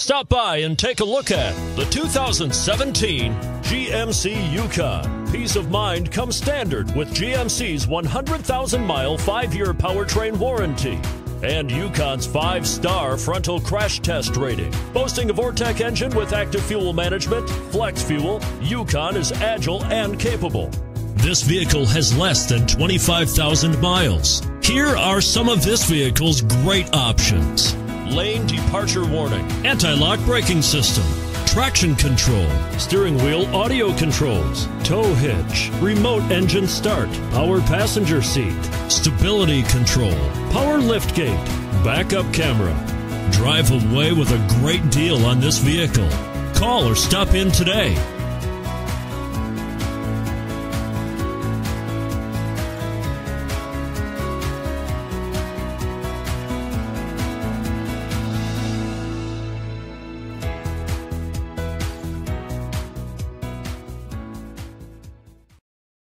Stop by and take a look at the 2017 GMC Yukon. Peace of mind comes standard with GMC's 100,000-mile 5-year powertrain warranty and Yukon's 5-star frontal crash test rating. Boasting a Vortec engine with active fuel management, flex fuel, Yukon is agile and capable. This vehicle has less than 25,000 miles. Here are some of this vehicle's great options: lane departure warning, anti-lock braking system, traction control, steering wheel audio controls, tow hitch, remote engine start, power passenger seat, stability control, power liftgate, backup camera. Drive away with a great deal on this vehicle. Call or stop in today.